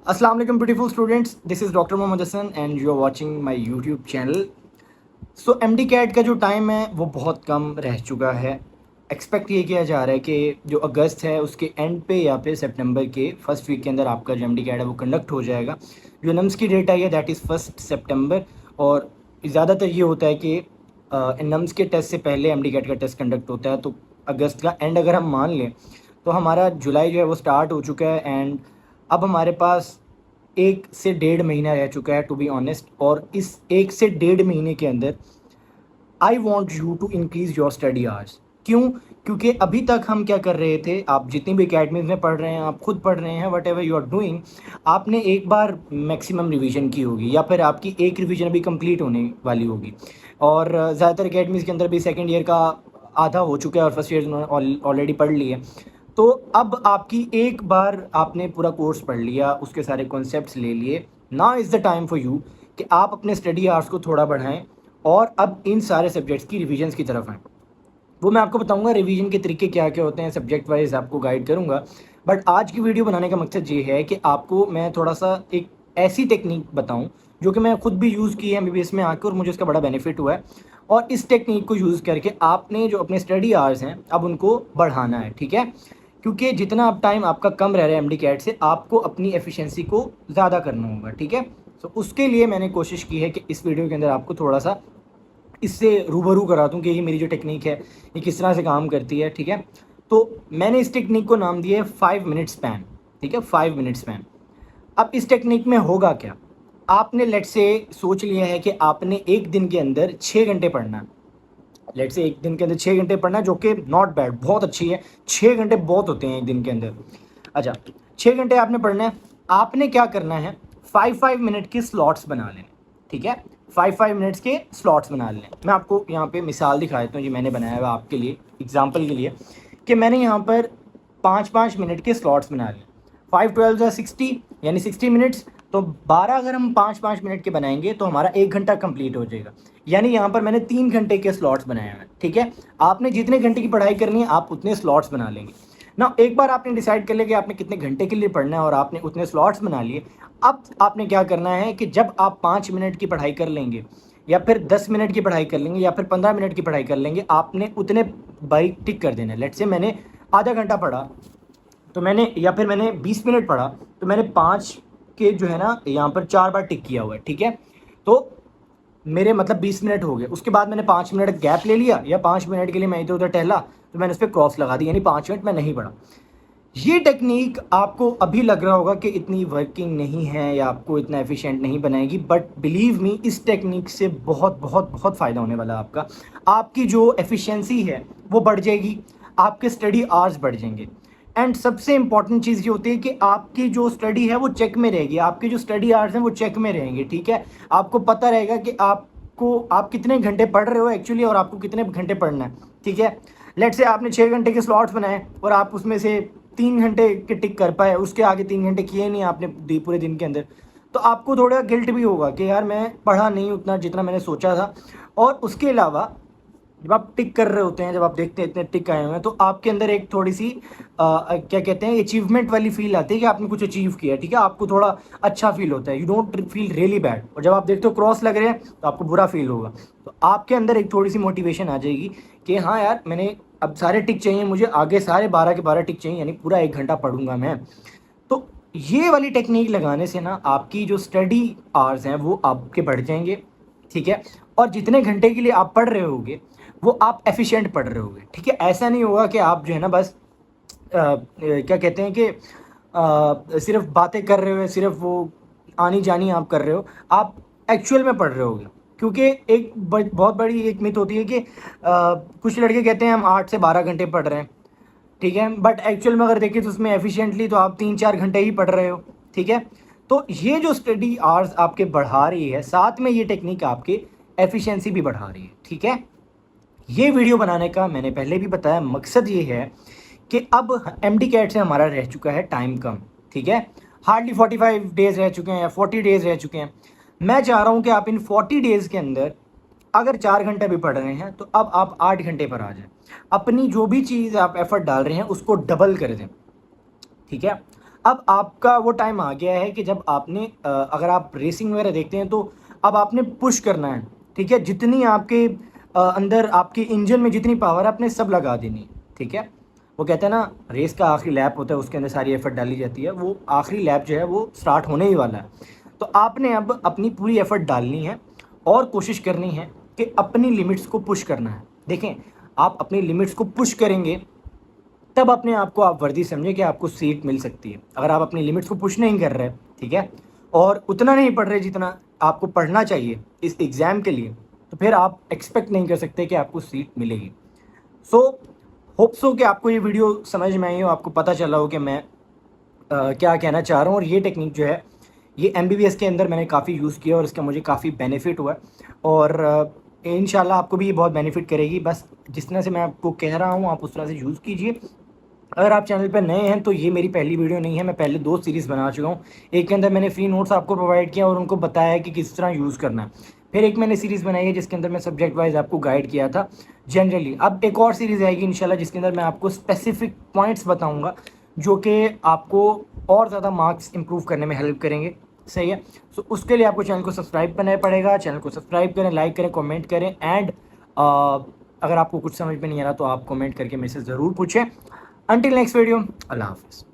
अस्सलाम वालेकुम beautiful students, this is doctor Mohammad Hasan and you are watching my YouTube channel. So MD CAT का जो time है वो बहुत कम रह चुका है। एक्सपेक्ट ये किया जा रहा है कि जो अगस्त है उसके एंड पे या फिर सितंबर के फर्स्ट वीक के अंदर आपका जो एमडी कैट है वो कंडक्ट हो जाएगा। जो नम्स की डेट आई है दैट इज़ 1 सितंबर। और ज़्यादातर ये होता है कि नम्स के टेस्ट से पहले एमडी कैट का टेस्ट कंडक्ट होता है। तो अगस्त का एंड अगर हम मान लें तो हमारा जुलाई जो है वो स्टार्ट हो चुका है एंड अब हमारे पास 1 से 1.5 महीना रह चुका है टू बी ऑनेस्ट। और इस 1 से 1.5 महीने के अंदर I want you to increase your study hours. क्यों? क्योंकि अभी तक हम क्या कर रहे थे, आप जितनी भी अकेडमीज में पढ़ रहे हैं, आप खुद पढ़ रहे हैं, whatever you are doing, आपने एक बार मैक्सिमम रिवीजन की होगी या फिर आपकी एक रिवीजन अभी कंप्लीट होने वाली होगी। और ज़्यादातर अकेडमीज़ के अंदर भी सेकेंड ईयर का आधा हो चुका है और फर्स्ट ईयर उन्होंने ऑलरेडी पढ़ ली है। तो अब आपकी एक बार आपने पूरा कोर्स पढ़ लिया, उसके सारे कॉन्सेप्ट्स ले लिए, now is the time for you कि आप अपने स्टडी आवर्स को थोड़ा बढ़ाएं और अब इन सारे सब्जेक्ट्स की रिवीजन्स की तरफ आएँ। वो मैं आपको बताऊंगा रिवीजन के तरीके क्या क्या होते हैं, सब्जेक्ट वाइज आपको गाइड करूंगा। बट आज की वीडियो बनाने का मकसद ये है कि आपको मैं थोड़ा सा एक ऐसी टेक्निक बताऊं जो कि मैं खुद भी यूज़ की है एमबीबीएस में आकर और मुझे उसका बड़ा बेनिफिट हुआ है। और इस टेक्निक को यूज़ करके आपने जो अपने स्टडी आवर्स हैं अब उनको बढ़ाना है, ठीक है? क्योंकि जितना अब टाइम आपका कम रह रहा है एमडी कैट से, आपको अपनी एफिशिएंसी को ज़्यादा करना होगा, ठीक है? तो उसके लिए मैंने कोशिश की है कि इस वीडियो के अंदर आपको थोड़ा सा इससे रूबरू करा दूँ कि ये मेरी जो टेक्निक है ये किस तरह से काम करती है, ठीक है? तो मैंने इस टेक्निक को नाम दिया है 5 मिनट स्पैन, ठीक है? 5 मिनट स्पैन। अब इस टेक्निक में होगा क्या, आपने लेट से सोच लिया है कि आपने एक दिन के अंदर 6 घंटे पढ़ना है। लेट से एक दिन के अंदर 6 घंटे पढ़ना है, जो कि नॉट बैड, बहुत अच्छी है। 6 घंटे बहुत होते हैं एक दिन के अंदर। अच्छा, 6 घंटे आपने पढ़ना है। आपने क्या करना है, 5 5 मिनट के स्लॉट्स बना लेने, ठीक है? 5 5 मिनट्स के स्लॉट्स बना लें। मैं आपको यहाँ पे मिसाल दिखा देता हूँ, ये मैंने बनाया हुआ आपके लिए एग्जाम्पल के लिए, कि मैंने यहाँ पर 5 5 मिनट के स्लॉट्स बना लिए। 5 12 60 यानी 60 मिनट्स। तो 12 अगर हम 5 5 मिनट के बनाएंगे तो हमारा 1 घंटा कंप्लीट हो जाएगा। यानी यहाँ पर मैंने 3 घंटे के स्लॉट्स बनाए हैं, ठीक है? आपने जितने घंटे की पढ़ाई करनी है आप उतने स्लॉट्स बना लेंगे ना। एक बार आपने डिसाइड कर लिया कि आपने कितने घंटे के लिए पढ़ना है और आपने उतने स्लॉट्स बना लिए, अब आपने क्या करना है कि जब आप 5 मिनट की पढ़ाई कर लेंगे या फिर 10 मिनट की पढ़ाई कर लेंगे या फिर 15 मिनट की पढ़ाई कर लेंगे, आपने उतने बारी टिक कर देना है। लेट से मैंने आधा घंटा पढ़ा तो मैंने, या फिर मैंने 20 मिनट पढ़ा तो मैंने 5 के जो है ना यहाँ पर 4 बार टिक किया हुआ है, ठीक है? तो मेरे मतलब 20 मिनट हो गए। उसके बाद मैंने 5 मिनट गैप ले लिया या 5 मिनट के लिए मैं इधर उधर टहला तो मैंने उस पर क्रॉस लगा दी, यानी 5 मिनट मैं नहीं पढ़ा। ये टेक्निक आपको अभी लग रहा होगा कि इतनी वर्किंग नहीं है या आपको इतना एफिशिएंट नहीं बनाएगी, बट बिलीव मी इस टेक्निक से बहुत बहुत बहुत फ़ायदा होने वाला है आपका। आपकी जो एफिशिएंसी है वो बढ़ जाएगी, आपके स्टडी आवर्स बढ़ जाएंगे एंड सबसे इंपॉर्टेंट चीज़ ये होती है कि आपकी जो स्टडी है वो चेक में रहेगी, आपके जो स्टडी आवर्स हैं वो चेक में रहेंगे, ठीक है? आपको पता रहेगा कि आप कितने घंटे पढ़ रहे हो एक्चुअली और आपको कितने घंटे पढ़ना है, ठीक है? लेट से आपने 6 घंटे के स्लॉट्स बनाए और आप उसमें से 3 घंटे के टिक कर पाए, उसके आगे 3 घंटे किए नहीं आपने पूरे दिन के अंदर, तो आपको थोड़ा गिल्ट भी होगा कि यार मैं पढ़ा नहीं उतना जितना मैंने सोचा था। और उसके अलावा जब आप टिक कर रहे होते हैं, जब आप देखते हैं इतने टिक आए हुए हैं, तो आपके अंदर एक थोड़ी सी क्या कहते हैं, अचीवमेंट वाली फील आती है कि आपने कुछ अचीव किया, ठीक है? आपको थोड़ा अच्छा फील होता है, you don't feel really bad. और जब आप देखते हो क्रॉस लग रहे हैं तो आपको बुरा फील होगा। तो आपके अंदर एक थोड़ी सी मोटिवेशन आ जाएगी कि हाँ यार, मैंने अब सारे टिक चाहिए मुझे, आगे सारे 12 के 12 टिक चाहिए, यानी पूरा 1 घंटा पढ़ूंगा मैं। तो ये वाली टेक्निक लगाने से ना आपकी जो स्टडी आवर्स हैं वो आपके बढ़ जाएंगे, ठीक है? और जितने घंटे के लिए आप पढ़ रहे होगे वो आप एफिशिएंट पढ़ रहे होगे, ठीक है? ऐसा नहीं होगा कि आप जो है ना बस क्या कहते हैं कि सिर्फ बातें कर रहे हो, सिर्फ वो आनी जानी आप कर रहे हो, आप एक्चुअल में पढ़ रहे होगे। क्योंकि एक बहुत बड़ी एक मिथ होती है कि कुछ लड़के कहते हैं हम 8 से 12 घंटे पढ़ रहे हैं, ठीक है? बट एक्चुअल में अगर देखें तो उसमें एफिशिएंटली तो आप 3 4 घंटे ही पढ़ रहे हो, ठीक है? तो ये जो स्टडी आवर्स आपके बढ़ा रही है, साथ में ये टेक्निक आपके एफिशिएंसी भी बढ़ा रही है, ठीक है? ये वीडियो बनाने का मैंने पहले भी बताया मकसद ये है कि अब एमडी कैट से हमारा रह चुका है टाइम कम, ठीक है? हार्डली 45 डेज़ रह चुके हैं या 40 डेज़ रह चुके हैं। मैं चाह रहा हूँ कि आप इन 40 डेज़ के अंदर अगर 4 घंटे भी पढ़ रहे हैं तो अब आप 8 घंटे पर आ जाएं। अपनी जो भी चीज़ आप एफर्ट डाल रहे हैं उसको डबल कर दें, ठीक है? अब आपका वो टाइम आ गया है कि जब आपने अगर आप रेसिंग वगैरह देखते हैं तो अब आपने पुश करना है, ठीक है? जितनी आपके अंदर आपके इंजन में जितनी पावर है आपने सब लगा देनी है, ठीक है? वो कहते हैं ना, रेस का आखिरी लैप होता है, उसके अंदर सारी एफर्ट डाली जाती है, वो आखिरी लैप जो है वो स्टार्ट होने ही वाला है। तो आपने अब अपनी पूरी एफर्ट डालनी है और कोशिश करनी है कि अपनी लिमिट्स को पुश करना है। देखें, आप अपनी लिमिट्स को पुश करेंगे तब अपने आप को आप वर्दी समझें कि आपको सीट मिल सकती है। अगर आप अपनी लिमिट्स को पुश नहीं कर रहे, ठीक है, और उतना नहीं पढ़ रहे जितना आपको पढ़ना चाहिए इस एग्ज़ाम के लिए, तो फिर आप एक्सपेक्ट नहीं कर सकते कि आपको सीट मिलेगी। सो होप सो कि आपको ये वीडियो समझ में आई हो, आपको पता चला हो कि मैं क्या कहना चाह रहा हूँ। और ये टेक्निक जो है ये एमबीबीएस के अंदर मैंने काफ़ी यूज़ किया और इसका मुझे काफ़ी बेनिफिट हुआ है। और इंशाल्लाह आपको भी ये बहुत बेनिफिट करेगी। बस जिस तरह से मैं आपको कह रहा हूँ आप उस तरह से यूज़ कीजिए। अगर आप चैनल पर नए हैं तो ये मेरी पहली वीडियो नहीं है, मैं पहले 2 सीरीज़ बना चुका हूँ। एक के अंदर मैंने फ्री नोट्स आपको प्रोवाइड किया और उनको बताया है कि किस तरह यूज़ करना है। फिर एक मैंने सीरीज़ बनाई है जिसके अंदर मैं सब्जेक्ट वाइज़ आपको गाइड किया था जनरली। अब एक और सीरीज़ आएगी इंशाल्लाह जिसके अंदर मैं आपको स्पेसिफिक पॉइंट्स बताऊँगा जो कि आपको और ज़्यादा मार्क्स इंप्रूव करने में हेल्प करेंगे। सही है? सो उसके लिए आपको चैनल को सब्सक्राइब करना पड़ेगा। चैनल को सब्सक्राइब करें, लाइक करें, कमेंट करें एंड अगर आपको कुछ समझ में नहीं आ रहा तो आप कमेंट करके मेरे से ज़रूर पूछें। Until next video, Allah Hafiz.